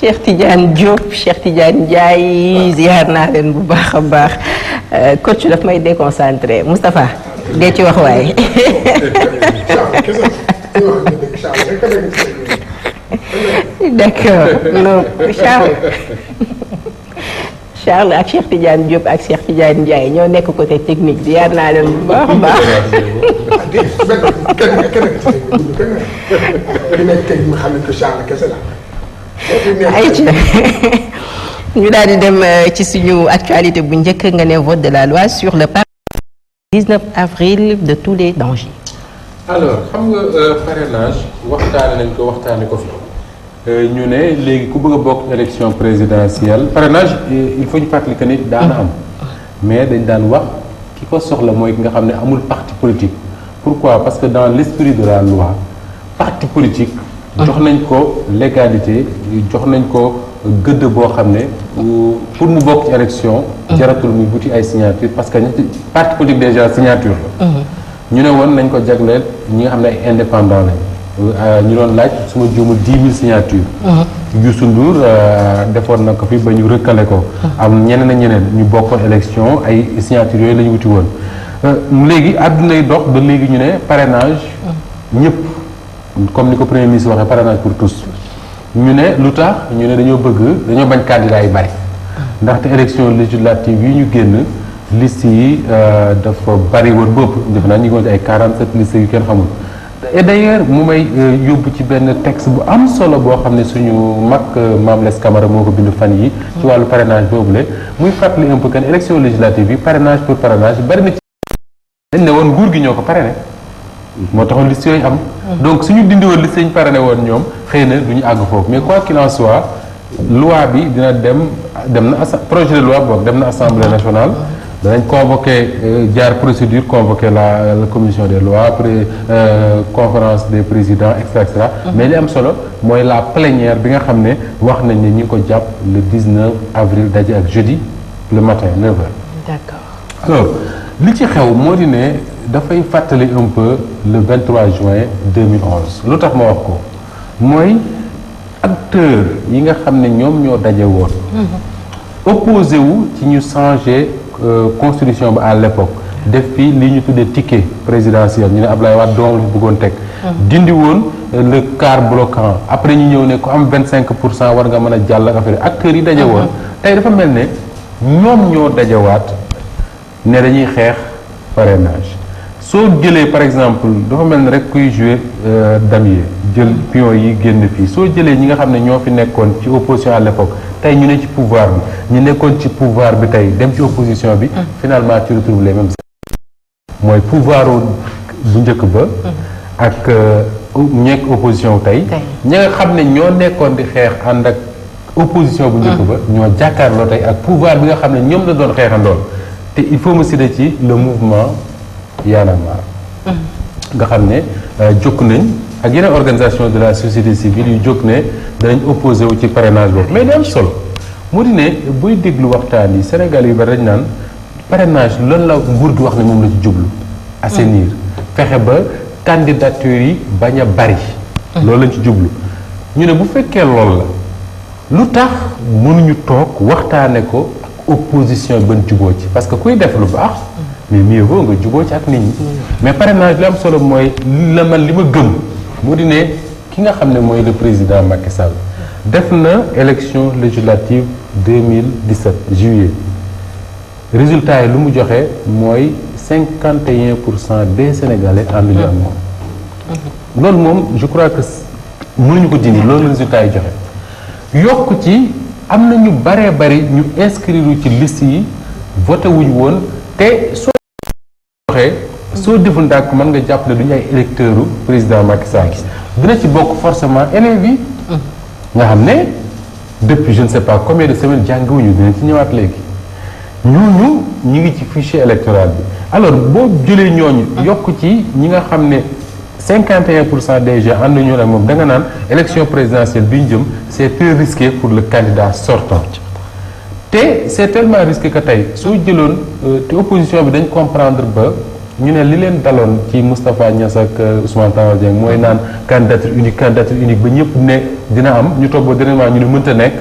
Cheikh Tidiane Diop Cheikh Tidiane Ndiaye ziar naa leen bu baax a baax coach daf may déconcentré Moustapha dee ci wax waaye. d'accord non Charles ak Cheikh Tidiane Diop ak Cheikh Tidiane Ndiaye ñoo nekk côté technique ziar naa leen bu baax a baax. ayca ñu daal di dem ci suñu actualité bu njëkk nga ne vote de la loi sur le 19 avril de tous les dangers. alors xam nga parrainage waxtaane ko fi ñu ne léegi ku bëgg a bokk élection présidentielle parrainage il faut ñu fàttali que ni daana am mais dañ daan wax ki ko soxla mooy ki nga xam ne amul parti politique. pourquoi parce que dans l'esprit de la loi parti politique. jox nañ ko légalité jox nañ ko gëdd boo xam ne pour mu bokk ci élection. jaratul muy wuti ay signature parce que parti politique déjà signature la. ñu ne woon nañ ko jagleel ñi nga xam ne ay indépendant lañ. ñu doon laaj su ma juumul 10 000 signatures. Youssou Ndour defoon na ko fi ba ñu rëkkale ko. am ñeneen ak ñeneen ñu bokkoon élection ay signatures yooyu la ñu wuti woon. léegi àddunay dox ba léegi ñu ne parrainage. ñëpp comme ni ko premier ministre waxee parrainage pour tous. ñu ne lu tax ñu ne dañoo bañ candidat yi bari. ndaxte élection législative yi ñu génn liste yi dafa bari woon bopp defe naa ñu ngi woon ay 47 listes yu kenn xamul. et d'ailleurs mu may yóbbu ci benn texte bu am solo boo xam ne suñu mag Mame Less Camara moo ko bind fan yi ci wàllu parrainage boobule muy fàttali un peu que élection législative yi parrainage pour parrainage bari na ci. dañ ne woon nguur gi ñoo ko parrainé moo taxoon liste yooyu am. donc suñu dindi woon liste yi ñu parrainé woon ñoom xëy na du ñu àgg foofu mais quoi qu'il en soit loi bi dina dem na projet de loi boog dem na assemblée nationale. danañ convoqué jaar procédure convoqué la commission des lois après conférence des présidents et cetera. mais li am solo mooy la plénière bi nga xam ne wax nañ ne ñu ngi ko jàpp le 19 avril daje ak jeudi le matin 9h. d'accord alors li ci xew moo di ne dafay fàttali un peu le 23 juin 2011 lu tax ma wax ko mooy acteurs yi nga xam ne ñoom ñoo daje woon. opposé wu ci ñu changer. Constitution bi à l'époque def fi li ñu tuddee ticket présidentiel ñu ne Ablaye Wade doom la bëggoon teg. dindi woon le quart bloquant après ñu ñëw ne ku am 25% war nga mën a jàll ak affaire acteurs yi daje woon. tey dafa mel ne ñoom ñoo dajawaat ne dañuy xeex parrainage soo jëlee par exemple dafa mel ne rek kuy jouer damier jël pion yi génn fii soo jëlee ñi nga xam ne ñoo fi nekkoon ci opposition à l'époque tey ñu ne ci pouvoir bi ñu nekkoon ci pouvoir bi tey dem ci opposition bi finalement tu retrouves les mêmes mooy pouvoir bu njëkk ba ak ñekk opposition tey ñi nga xam ne ñoo nekkoon di xeex ànd ak opposition bu njëkk ba ñoo jàkkaarloo tey ak pouvoir bi nga xam ne ñoom la doon xeexandool te il faut me citer ci le mouvement Y'en a marre nga xam ne jóg nañ ak yeneen organisation de la société civile yu jóg ne danañ opposé wu ci parrainage boobu mais li am solo moo di ne buy déglu waxtaan yi Sénégal yu bari dañ naan parrainage loolu la nguur gi wax ne moom la ci jublu assainir fexe ba candidature yi bañ a bari loolu lañ ci jublu ñu ne bu fekkee loolu la lu tax mënuñu toog waxtaane ko ak opposition ban juboo ci parce que kuy def lu baax mais mieux vaut nga juboo ci ak nit ñi mais parrainage li am solo mooy li ma gëm moo di ne ki nga xam ne mooy le président Macky Sall def na élection législative 2017 juillet résultat yi lu mu joxe mooy 51% des Sénégalais ànduñu ak moom loolu moom je crois que mënuñu ko dindi loolu résultat yi joxe yokk ci am na ñu baree bari ñu inscrire ci liste yi voté wuñu woon te soo deful ndànk mën nga jàpp ne duñu ay électeurs président Macky Sall dina ci bokk forcément élèves yi nga xam ne depuis je ne sais pas combien de semaines jàngiwuñu dina ci ñëwaat léegi ñooñu ñu ngi ci fichier électoral bi alors boo jëlee ñooñu yokk ci ñi nga xam ne 51% des gens ànd ñu ak moom da nga naan élection présidentielle bi ñu jëm c'est très risqué pour le candidat sortant te c'est tellement risqué que tey soo jëloon te opposition bi dañ comprendre ba ñu ne li leen daloon ci Moustapha Niasse ak Ousmane Tanor Dieng mooy naan candidature unique ba ñëpp ne dina am ñu toog ba dernièrement ñu ne mënta nekk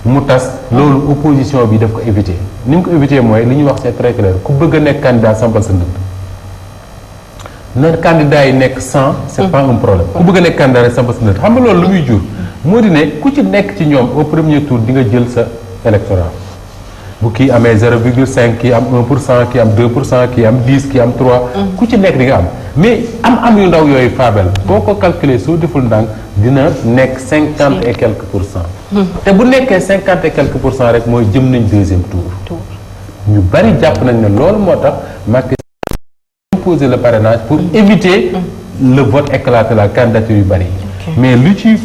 mu tas loolu opposition bi daf ko éviter ni mu ko éviter mooy li ñuy wax c'est très clair ku bëgg a nekk candidat sampal sa ndënd na candidat yi nekk 100 c'est pas un problème ku bëgg a nekk candidat rek sampal sa ndënd xam nga loolu lu muy jur moo di ne ku ci nekk ci ñoom au premier tour di nga jël sa électorat bu kii amee 0,5 kii am 1% kii am 2% kii am 10 kii am 3 ku ci nekk di nga am mais am yu ndaw yooyu Fabel boo ko calculer soo deful ndànk dina nekk 50 et quelques pour cent te bu nekkee 50 et quelques pour cent rek mooy jëm nañ deuxième tour ñu bari jàpp nañ ne loolu moo tax Macky imposer le parrainage pour éviter le vote éclaté la candidature yu bari mais lu ci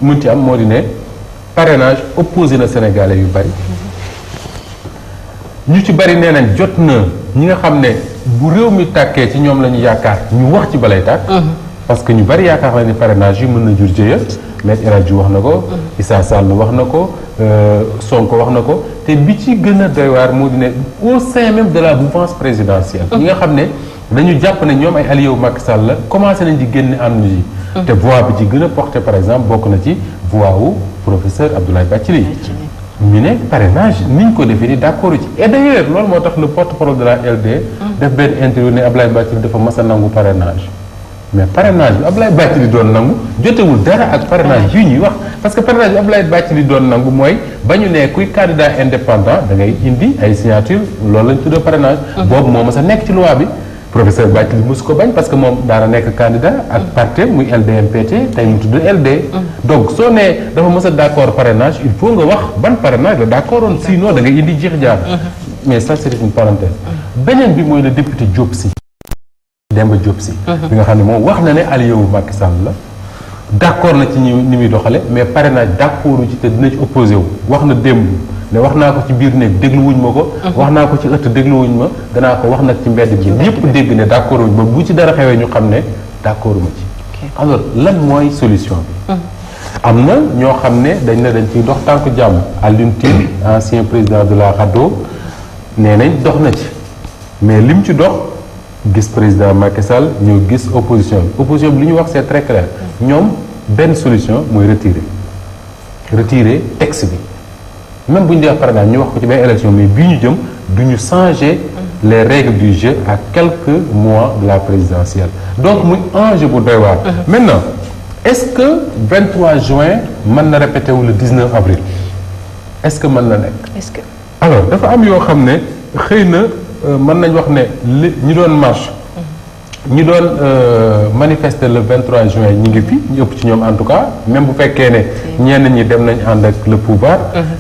mën ci am moo di ne parrainage opposé na Sénégalais yu bari ñu ci bari nee nañ jot na ñi nga xam ne bu réew mi tàkkee ci ñoom la ñu yaakaar ñu wax ci balay tàkk parce que ñu bari yaakaar na ni parrainage yi mën na jur jëya Maître El Hadji wax na ko Issa Sall wax na ko Sonko wax na ko te bi ci gën a doy waar moo di ne au sein même de la mouvance présidentielle ñi nga xam ne dañu jàpp ne ñoom ay alliés wu Macky Sall la commencé nañ di génne am yi te voix bi ci gën a porté par exemple bokk na ci voix wu professeur Abdoulaye Bathily ñu ne parrainage ni ñu ko defee ni d'accord ci et d'ailleurs loolu moo tax le porte-parole de la LD def benn interview ne Abdoulaye Bathily dafa mas a nangu parrainage mais parrainage bi Abdoulaye Bathily doon nangu jotewul dara ak parrainage yu ñuy wax parce que parrainage bi Abdoulaye Bathily doon nangu mooy ba ñu ne kuy candidat indépendant da ngay indi ay signature loolu lañ tuddee parrainage boobu moo mas a nekk ci loi bi professeur Bathily mosu ko bañ parce que moom daana nekk candidat ak parti muy LDMPT tey mu tudd LD donc soo nee dafa mës a d'accord parrainage il faut nga wax ban parrainage la d'accord woon sinon da ngay indi jeex jaar mais ça c'est une parenthèse beneen bi mooy le député Diop Sy Demba Diop Sy bi nga xam ne moom wax na ne allié wu Macky Sall la d'accord na ci ni muy doxale mais parrainage d'accord ci te dina ci opposé wu wax na démb ne wax naa ko ci biir néeg dégluwuñ ma ko wax naa ko ci ëtt dégluwuñ ma danaa ko wax nag ci mbedd bi ñëpp dégg ne d'accord wuñ ba bu ci dara xewee ñu xam ne d'accord ma ci alors lan mooy solution bi am na ñoo xam ne dañ ciy dox tànk jàmm Alioune Tine ancien président de la RADDHO nee nañ dox na ci mais lim ci dox gis président Macky Sall ñoo gis opposition bi li ñu wax c'est très clair ñoom benn solution mooy retirer texte bi même bu ñu dee par exemple ñu wax ko ci benn élection mais bii ñu jëm du ñu changer les règles du jeu à quelques mois de la présidentielle donc muy enjeu bu doy waar maintenant est-ce que 23 juin mën na répété wu le 19 avril est-ce que mën na nekk est-ce que alors dafa am yoo xam ne xëy na mën nañ wax ne li ñi doon marche ñi doon manifester le 23 juin ñi ngi fi ñu ëpp ci ñoom en tout cas même bu fekkee ne ñenn ñi dem nañ ànd ak le pouvoir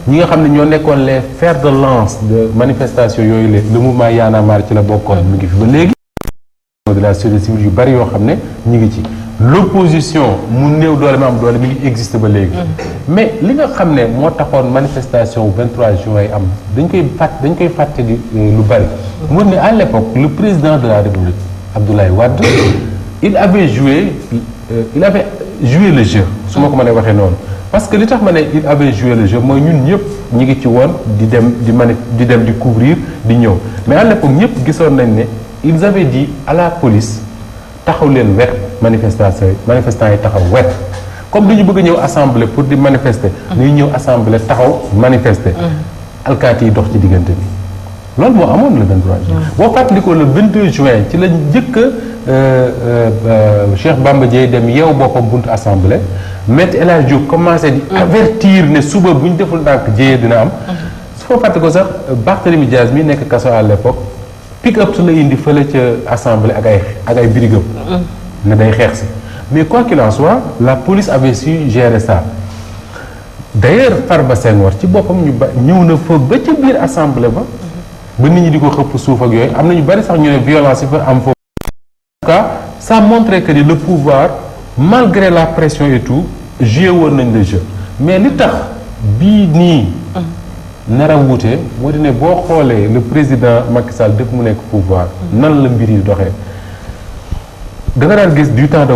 ñi nga xam ne ñoo nekkoon les fers de lance de manifestation yooyu le mouvement Y'en a marre ci la bokkoon mi ngi fi ba léegi de la société civile yu bari yoo xam ne ñi ngi ci l'opposition mu néew doole ma am doole mi ngi existe ba léegi mais li nga xam ne moo taxoon manifestation bu 23 juin yi am dañ koy fàtte di lu bari mu ne à l'époque le président de la République Abdoulaye Wade il avait joué le jeu su ma ko mënee waxee noonu parce que li tax ma ne il avait joué le jeu mooy ñun ñëpp ñi ngi ci woon di dem di couvrir di ñëw mais à l'époque ñëpp gisoon nañ ne ils avaient dit à la police taxaw leen wet manifestants yi taxaw wet comme dañu bëgg a ñëw assemblée pour di manifester dañuy ñëw assemblée taxaw manifester alkaati yi dox ci diggante bi loolu moo amoon le 23 juin boo fàttalikoo le 22 juin ci la njëkk Cheikh Bamba Dièye dem yeew boppam buntu assemblée Maître El Hadji Diouf commencé di avertir ne suba bu ñu deful ndànk jéyee dina am su fa fàtte ko sax Barthélémy Diaz mi nekk kaso à l'époque pick-up su la indi fële ca assemblée ak ay birigam ne day xeex si mais quoi qu'il en soit la police avait su gérer ça d'ailleurs Farba Senghor ci boppam ñëw na foog ba ca biir assemblée ba nit ñi di ko xëpp suuf ak yooyu am na ñu bari sax ñu ne violence yi fa am foofu en tout cas ça montrait que le pouvoir malgré la pression et tout joué woon nañ le jeu mais li tax bii nii nar a wuute moo di ne boo xoolee le président Macky Sall def mu nekk pouvoir nan la mbir yi doxee da nga daan gis du temps de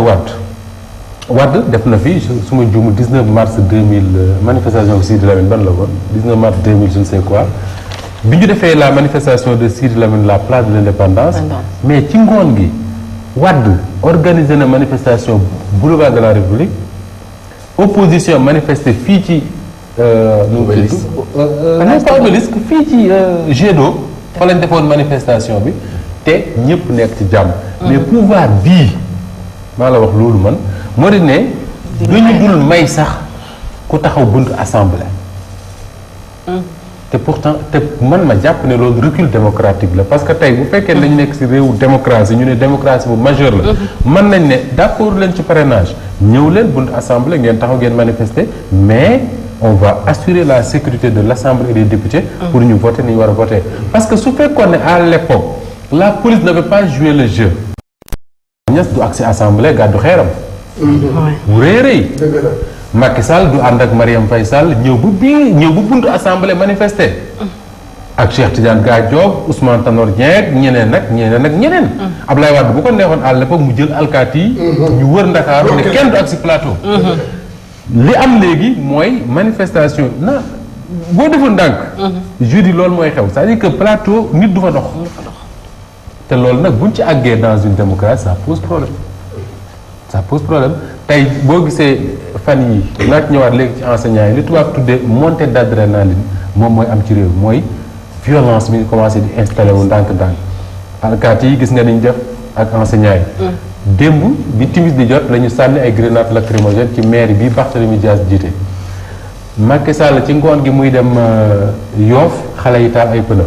Wade def na fi su ma juumul 19 mars 2000 manifestation aussi de la ban la woon 19 mars 2000 je ne sais quoi bi ñu defee la manifestation de Sidy Lamine la place de l'indépendance mais ci ngoon gi Wade organisé na manifestation boulevard de la République opposition manifesté fii ci non pas Obélisque fii ci Jet d'eau fa lañ defoon manifestation bi te ñëpp nekk ci jàmm mais pouvoir bii maa la wax loolu man moo di ne duñu dul may sax ku taxaw buntu assemblée te pourtant te man ma jàpp ne loolu recul démocratique la parce que tey bu fekkee dañu nekk ci réewu démocratie ñu ne démocratie bu majeure la mën nañ ne d'accord leen ci parrainage ñëw leen buntu assemblée ngeen taxaw ngeen manifester mais on va assurer la sécurité de l'Assemblée et des députés pour ñu voter ni ñu war a voter parce que su fekkoon ne à l'époque la police n'avait pas joué le jeu Niass du accès assemblée gàddu xeeram bu rëy Macky Sall du ànd ak Marième Faye Sall ñëw bu buntu assemblée manifester ak Cheikh Tidiane Gadio Ousmane Tanor Dieng ñeneen ak ñeneen Ablaye Wade bu ko neexoon à l'époque mu jël alkaati yi ñu wër Ndakaaru ne kenn du ak si plateau li am léegi mooy manifestation na boo deful ndànk jeudi loolu mooy xew c'est-à-dire que plateau nit du fa dox te loolu nag buñ ci àggee dans une démocratie ça pose problème tey boo gisee fan yi naa ci ñëwaat léegi ci enseignants yi li tubaab tuddee montée d'adrénaline moom mooy am ci réew mooy violence bi commencé di installé wu ndànk-ndànk alkaati yi gis nga niñ def ak enseignants yi démb bi timis di jot la ñu sànni ay grenades lacrymogènes ci mairie bi Barthélémy Dias jiite Macky Sall ci ngoon gi muy dem Yoff xale yi taal ay pneu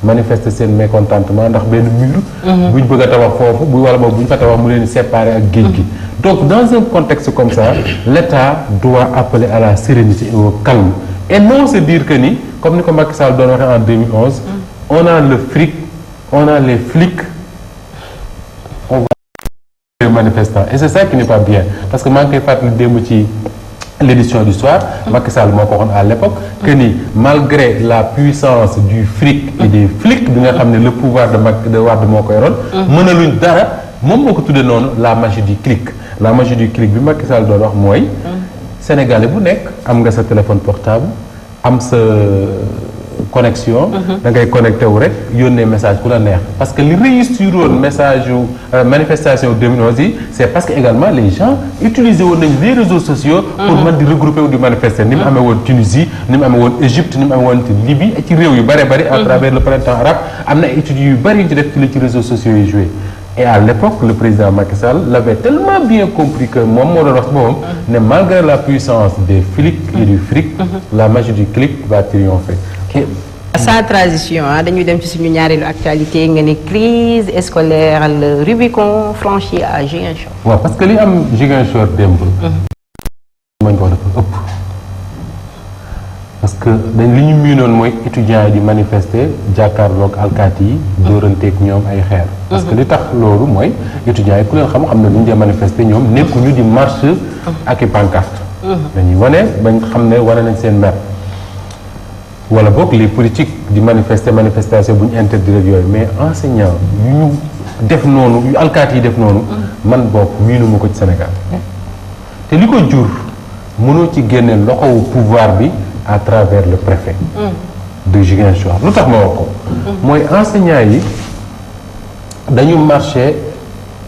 manifester seen mécontentement ndax benn mur buñ bëgg a tabax foofu bu wala boobu bu ñu fa tabax mu leen di séparer ak géej gi donc dans un contexte comme ça l'État doit appeler à la sérénité et au calme et non se dire que ni comme ni ko Macky Sall doon waxee en 2011 on a le fric on a les flics on va les manifestants et c'est ça qui n'est pas bien parce que maa ngi koy fàttali démb ci l'édition du soir Macky Sall moo ko waxoon à l'époque que ni malgré la puissance du fric et des flics bi nga xam ne le pouvoir de Wade moo ko yoroon mënaluñ dara moom moo ko tuddee noonu la magie du clic bi Macky Sall doon wax mooy Sénégalais bu nekk am nga sa téléphone portable am sa connexion da ngay connecté wu rek yónnee message ku la neex parce que li réussir woon message yu manifestation 2011 yi c'est parce que également les gens utiliser woon nañ les réseaux sociaux pour mën di regrouper wu di manifester ni mu amee woon Tunisie ni mu amee woon Égypte ni mu amee woon Libye ci réew yu bari à travers le printemps arabe am na études yu bari yu ci def ci réseaux sociaux yi joué et à l'époque le président Macky Sall l'avait tellement bien compris que moom moo doon wax moom ne malgré la puissance des flics et du fric la magie du clic va triompher. Sans transition dañuy dem ci suñu ñaareelu actualité nga ne crise scolaire le Rubicon franchi à Ziguinchor. waaw parce que li am Ziguinchor démb. mañ ko dafa ëpp. parce que dañ li ñu miinoon mooy étudiants yi di manifester jàkkaarloog alkaati yi dóoranteeg ñoom ay xeer. parce que li tax loolu mooy étudiants yi ku leen xam ne lu ñu dee manifester ñoom nekkuñu di marche ak i pancarte. dañuy wane bañ xam ne wane nañ seen mer. wala boog les politiques di manifestation bu ñu interdire yooyu mais enseignant yu ñu def noonu yu alkaati yi def noonu man boog miinuma ko ci Sénégal te li ko jur mënoo ci génne loxowu pouvoir bi à travers le préfet de Ziguinchor lu tax ma wax ko mooy enseignant yi dañu marché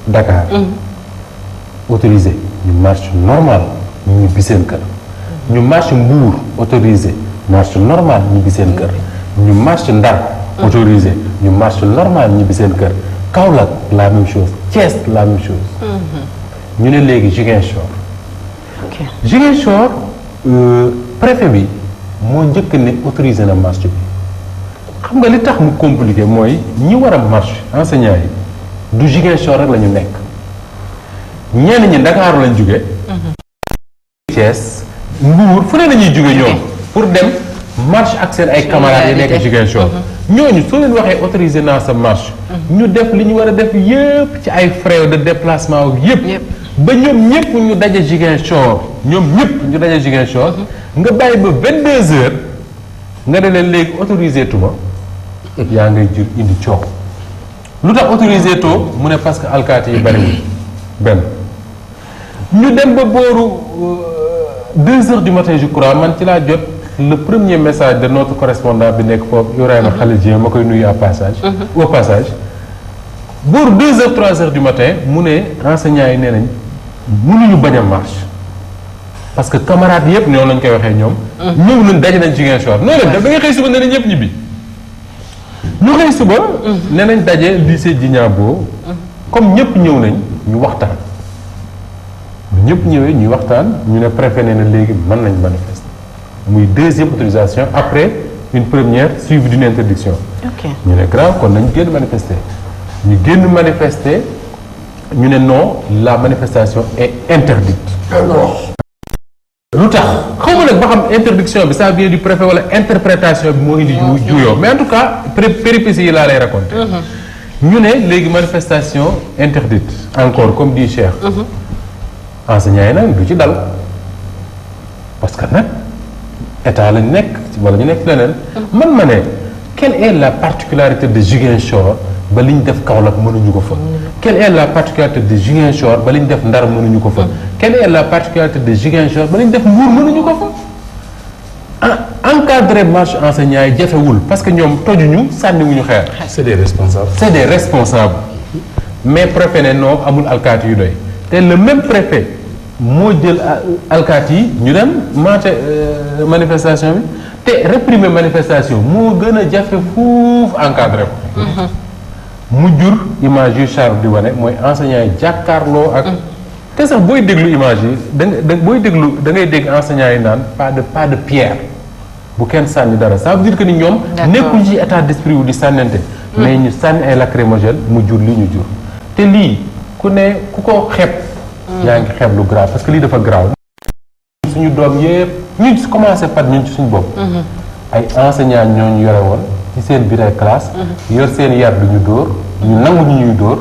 Dakar autorisé ñu marche normal ñu ñibbi seen kër ñu marche Mbour autorisé marche normal ñibbi seen kër ñu marche Ndar autorisé ñu marche normal ñibbi seen kër Kaolack la même chose Thiès la même chose ñu ne léegi Ziguinchor préfet bi moo njëkk ne autorisé na marche bi xam nga li tax mu compliqué mooy ñi war a marche enseignants yi du Ziguinchor rek la ñu nekk ñenn ñi Ndakaaru lañ jóge Thiès Mbour fu ne lañuy jóge ñoom pour dem marche ak seen ay camarades yi nekk Ziguinchor ñooñu soo leen waxee autorisé naa sa marche ñu def li ñu war a def yépp ci ay frais de déplacement yépp ba ñoom ñëpp ñu daje Ziguinchor nga bàyyi ba 22 heures nga ne leen léegi autorisé tuma yaa ngay jur indi coow lu tax autorisé too mu ne parce que alkaati yi bariwul benn ñu dem ba booru 2 heures du matin je crois man ci laa jot le premier message de notre correspondant bi nekk foofu Ibrahima Khalil Dieng ma koy nuyu au passage boor 2 heures 3 heures du matin mu ne enseignants yi nee nañ mënuñu bañ a marche parce que camarades yëpp ñoo lañ koy waxee ñoom ñëw nañ daje nañ Ziguinchor nooy leen def da ngay xëy suba ne nañ ñëpp ñibbi ñu xëy suba ne nañ daje lycée Djignabo comme ñëpp ñëw nañ ñu waxtaan ñëpp ñëwee ñuy waxtaan ñu ne préfet nee na léegi mën nañ manifester muy deuxième autorisation après une première suivie d'une interdiction ñu ne grave kon nañ génn manifester ñu génn manifester ñu ne non la manifestation est interdite lu tax xaw ma nag ba xam interdiction bi ça vient du préfet wala interprétation bi moo indi juyoo mais en tout cas péripéties yi laa lay raconter ñu ne léegi manifestation interdite encore comme dit Cheikh enseignants yi nag du ci dal parce que nag état lañ nekk wala ñu nekk leneen man ma ne quelle est la particularité de Ziguinchor ba li ñu def Kaolack mënuñu ko fa quelle est la particularité de Ziguinchor ba li ñu def Ndar mënuñu ko fa quelle est la particularité de Ziguinchor ba li ñu def Mbour mënuñu ko fa encadrer marche enseignants yi jafewul parce que ñoom tojuñu sànniwuñu xeer c'est des responsables mais préfet ne non amul alkaati yu doy te le même préfet moo jël alkaati yi ñu dem marché manifestation bi te réprimer manifestation moo gën a jafe fuuf encadré ko mu jur image yu Charles di wane mooy enseignants yi jàkkaarloo ak te sax booy déglu image yi da ngay dégg enseignants yi naan pas de pierre bu kenn sànni dara ça veut dire que ni ñoom nekkuñ ci état d'esprit wu di sànnante mais ñu sànni ay lacrymogène mu jur li ñu jur te lii ku ko xeeb yaa ngi xeeb lu grave parce que lii dafa grave suñu doom yëpp ñu commencé par ñun ci suñu bopp ay enseignants ñooñu yore woon ci seen biir classe yor seen yar du ñu dóor ñu nangu ñu ñuy dóor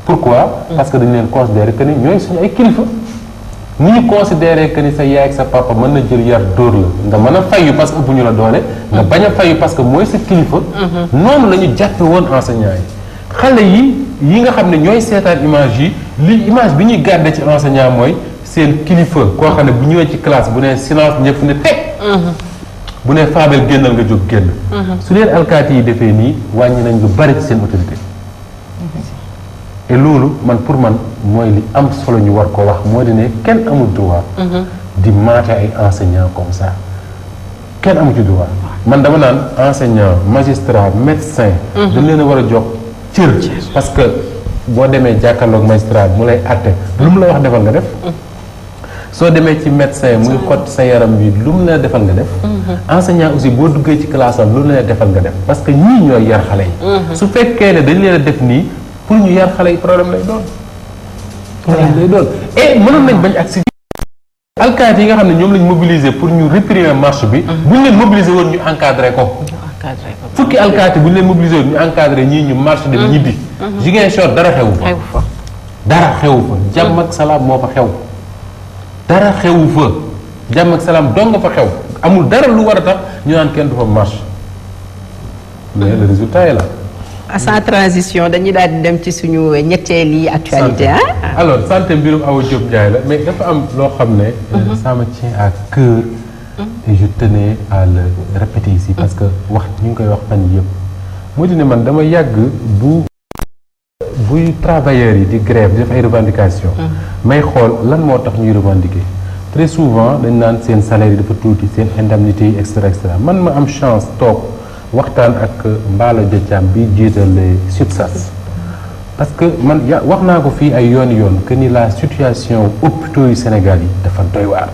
pourquoi parce que dañu leen considérer que ni ñooy suñu ay kilifa ni ñu considérer que ni sa yaay ak sa papa mën na jël yar dóor la nga mën a fayu parce que ëpp ñu la doole nga bañ a fayu parce que mooy sa kilifa noonu la ñu jàppe woon enseignants yi xale yi nga xam ne ñooy seetaan image yi li image bi ñuy garder ci enseignant mooy seen kilifa koo xam ne bu ñëwee ci classe bu ne silence ñëpp ne teg bu ne faabel génnal nga jóg génn su leen alkaati yi defee nii wàññi nañ lu bari ci seen autorité et loolu pour man mooy li am solo ñu war ko wax moo di ne kenn amul droit di maate ay enseignants comme ça kenn amul ci droit man dama naan enseignant magistrat médecin dañ leen a war a jox cër parce que boo demee jàkkaarloog magistrat mu lay àtte lu mu la wax defal nga def soo demee ci médecin muy xott sa yaram bi lu mu la defal nga def enseignant aussi boo duggee ci classe am lu mu la defal nga def parce que ñii ñooy yar xale yi su fekkee ne dañ leen a def nii pour ñu yar xale yi problème lay doon et mënoon nañ bañ ak si alkaati yi nga xam ne ñoom lañ mobiliser pour ñu réprimer marche bi buñ leen mobiliser woon ñu encadré ko fukki alkaati bu ñu leen mobiliser woon ñu encadré ñii ñu marche dem ñibbi Ziguinchor dara xewu fa jàmm ak salaam moo fa xew dara xewu fa jàmm ak salaam dong nga fa xew amul dara lu war a tax ñu naan kenn du fa marche mais le résultat est là. sans transition dañuy daal di dem ci suñu ñetteeli actualité alors santé mbirum Awa Diop Ndiaye la mais dafa am loo xam ne ça me tient à cœur et je tenais à le répéter ici parce que wax ñu ngi koy wax fan yii yëpp moo di ne man dama yàgg buy travailleurs yi di grève di def ay revendications may xool lan moo tax ñuy revendiquer très souvent dañ naan seen salaire yi dafa tuuti seen indemnité yi et cetera man ma am chance toog waxtaan ak Mballo Dia Thiam bi jiitale SUTSAS parce que man wax naa ko fii ay yoon que ni la situation hôpitaux yu Sénégal yi dafa doy waar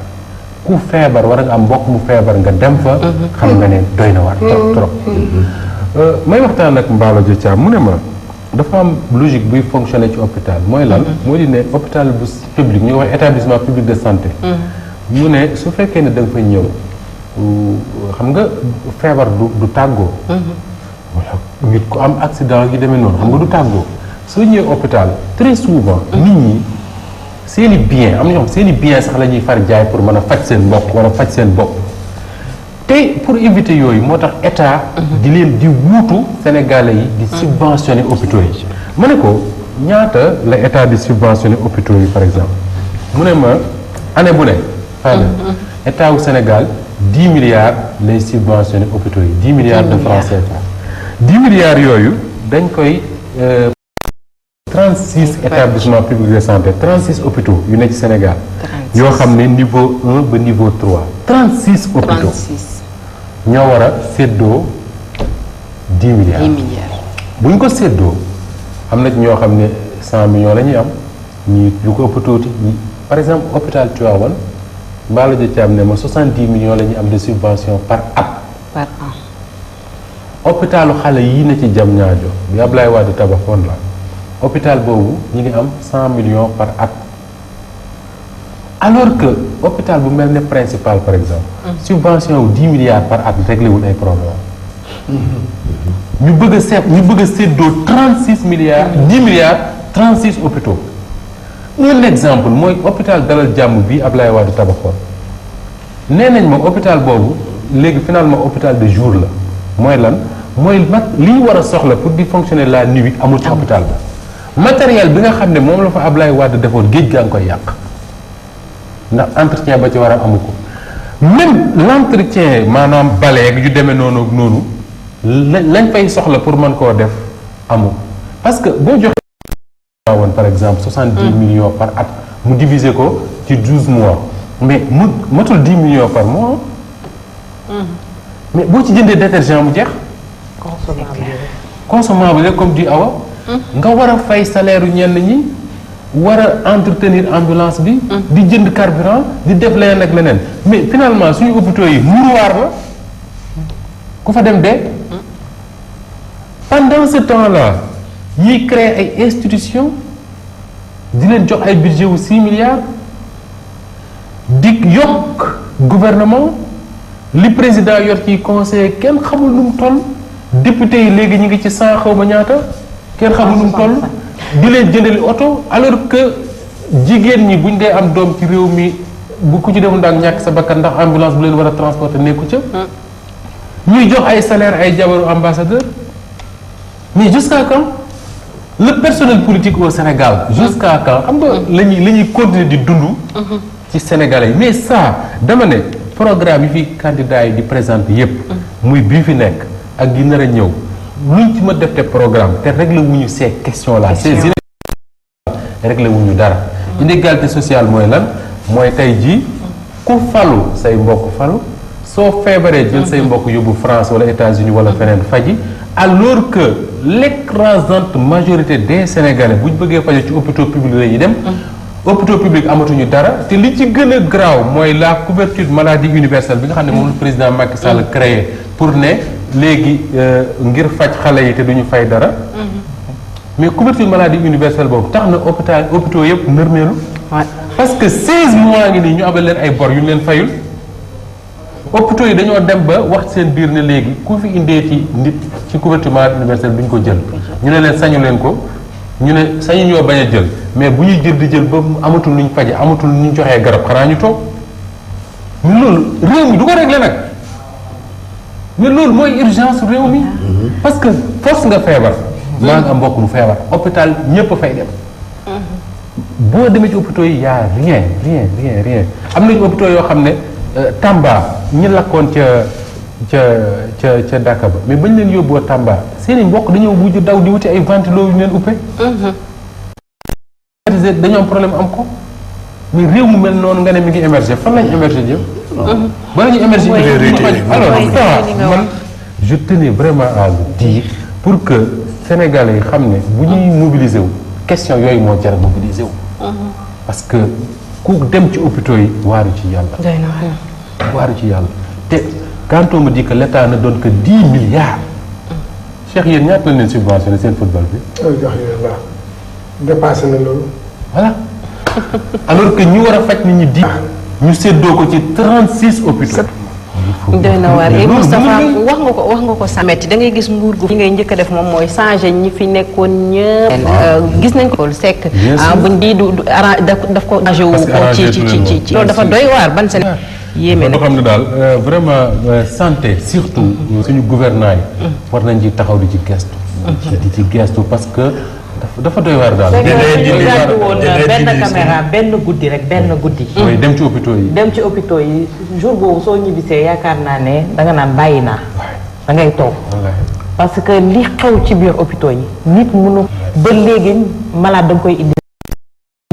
ku feebar war nga am mbokk mu feebar nga dem fa xam nga ne doy na waar trop may waxtaan ak Mballo Dia Thiam mu ne ma dafa am logique buy fonctionner ci hôpital mooy lan moo di ne hôpital bu public ñu wax établissement public de santé mu ne su fekkee ne da nga fay ñëw xam nga feebar du tàggoo wala nit ku am accident yi demee noonu xam nga du tàggoo soo ñëwee hôpital très souvent nit ñi seen i bien am na ñoo xam seen i bien sax la ñuy far jaay pour mën a faj seen mbokk wala faj seen bopp tey pour éviter yooyu moo tax état di leen di wuutu sénégalais yi di subventionner hôpitaux yi ma ne ko ñaata la état di subventionner hôpitaux yi par exemple mu ne ma année bu ne état wu Sénégal 10 milliards lay subventionné hôpitaux yi 10 milliards de francs CFA 10 milliards yooyu dañ koy 36 établissements publics de santé 36 hôpitaux yu nekk ci Sénégal yoo xam ne niveau 1 ba niveau 3 36 hôpitaux 36 ñoo war a séddoo 10 milliards 10 milliards. bu ñu ko séddoo am na ci ñoo xam ne 100 millions la ñuy am ñii lu ko ëpp tuuti par exemple hôpital Tivaouane Mballo Dia Thiam ne ma 70 millions la ñuy am de subvention par at. par an. hôpitalu xale yii na ci Diamniadio bi Ablaye Wade tabaxoon la hôpital boobu ñi ngi am 100 millions par at alors que hôpital bu mel ne principal par exemple. subvention wu 10 milliards par at réglé wul ay problème ñu bëgg a séddoo 36 milliards 10 milliards 36 hôpitaux. un exemple mooy hôpital Dalal Jàmm bi Ablaye Wade tabaxoon nee nañ ma hôpital boobu léegi finalement hôpital de jour la mooy lan mooy li ñu war a soxla pour di fonctionner la nuit amul ci hôpital ba matériel bi nga xam ne moom la fa Ablaye Wade defoon géej gaa ngi koy yàq ndax entretien ba ci war a amu ko même l'entretien maanaam baleeg yu demee noonu ak noonu lañ fay soxla pour mën koo def amul parce que boo joxe woon par exemple 70 millions par at mu diviser ko ci 12 mois mais mu matul 10 millions par mois mais boo ci jëndee détergent mu jeex consommable rek comme di awa nga war a fay salaire yu ñenn ñi war a entretenir ambulance bi di jënd carburant di def leneen ak leneen mais finalement suñu hôpitaux yi mouroir la ku fa dem dee pendant ce temps-là ñiy créer ay institutions di leen jox ay budget wu 6 milliards di yokk gouvernement li président yor ci conseil kenn xamul nu mu toll député yi léegi ñu ngi ci 100 xaw ma ñaata kenn xamul nu mu toll di leen jëndali oto alors que jigéen ñi buñ dee am doom ci réew mi bu ku ci demul daal ñàkk sa bakkan ndax ambulance bu leen war a transporter nekku ca ñuy jox ay salaire ay jabaru ambassadeur mais jusqu'à quand le personnel politique au Sénégal jusqu'à quand xam nga la ñuy continuer di dund ci Sénégalais yi mais ça dama ne programme yi fi candidats yi di présenter yépp muy bii fi nekk ak gi nar a ñëw luñ ci ma def te programme te réglé wuñu ces questions là ces inégalités réglé wuñu dara inégalité sociale mooy lan mooy tey jii ku falu say mbokk falu soo feebaree jël say mbokk yóbbu France wala États-Unis wala feneen faji alors que l'écrasante majorité des Sénégalais bu ñu bëggee fajo ci hôpitaux publics la ñuy dem hôpitaux publics amatuñu dara te li ci gën a graaw mooy la couverture maladie universelle bi nga xam ne moom le président Macky Sall créé pour ne léegi ngir faj xale yi te duñu fay dara mais couverture maladie universelle boobu tax na hôpitaux yëpp nërmeelu parce que 16 mois ngi nii ñu abal leen ay bor yu ñu leen fayul hôpitaux yi dañoo dem ba wax seen biir ne léegi ku fi indee ci nit ci couverture maladie universelle duñ ko jël ñu ne leen sañu leen ko ñu ne sañu ñoo bañ a jël mais bu ñuy jël di jël ba amatul luñ faje amatul luñ joxee garab xanaa ñu toog mais loolu réew mi du ko réglé nag mais loolu mooy urgence réew mi parce que force nga feebar maa nga am mbokk mu feebar hôpital ñëpp a fay dem boo demee ci hôpitaux yi y'a rien am nañu hôpitaux yoo xam ne Tamba ñi lakkoon ca Dakar ba mais bañ leen yóbboo Tamba seeni mbokk dañoo mujj daw di wuti ay ventilo yu leen uppee dañoo am problème am ko mais réew mu mel noonu nga ne mi ngi émerger fan lañ émerger jëm bala ñu émerger alors ça man je tenais vraiment à le dire pour que Sénégalais yi xam ne bu ñuy mobiliser wu question yooyu moo jar mobiliser wu parce que ku dem ci hôpitaux yi waaru ci yàlla waaru ci yàlla te quand on me dit que l'État ne donne que 10 milliards Cheikh yéen ñaata lañ leen subventionné seen football bi jox leen waaw dépassé na loolu voilà alors que ñu war a faj nit ñi di ñu séddoo ko ci 36 hôpitaux doy na waar Moustapha wax nga ko sa metti da ngay gis nguur gu fi ngay njëkk a def moom mooy changer ñi fi nekkoon ñëpp gis nañ ko sekk buñ di daf ko arrangé wu ko ci loolu dafa doy waar ban seen yéeme loo xam ne daal vraiment santé surtout suñu gouvernants yi war nañ ci taxaw di ci gestu di ci gestu parce que dafa doy waar daal. ñu gàddu woon benn caméra benn guddi rek benn guddi. mooy dem ci hôpitaux yi. dem ci hôpitaux yi jour boobu soo ñibbisee yaakaar naa ne danga naan bàyyi naa. da ngay toog. parce que li xew ci biir hôpitaux yi nit mënu ba léegi malade da nga koy indi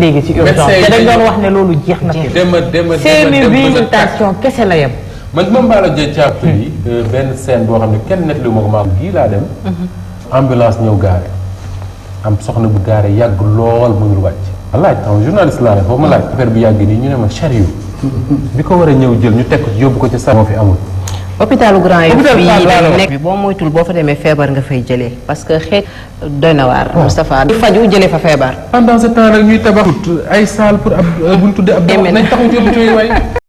léegi ci urgence te dañ doon wax ne loolu jeex na fi. dem réhabilitation kese la yem. man moom Mballo Dieng càpp yi benn scène boo xam ne kenn nettali ma ko maa gii laa dem. ambulance ñëw gaare am soxna bu gaare yàgg lool mënul wàcc. ma laaj xam journaliste laa ne foofu ma laaj affaire bi yàgg nii ñu ne ma chariot bi ko war a ñëw jël ñu teg ko yóbbu ko ci sa moo fi amul. hôpitalu Grand Yoff bii nekk boo moytul boo fa demee feebar nga fay jëlee parce que xeet doy na waar. Moustapha faju jëlee fa feebar. pendant ce temps nag ñuy tabax ay salle pour ab bu ñu tuddee ab nañ taxaw ci hôpitaux yi waay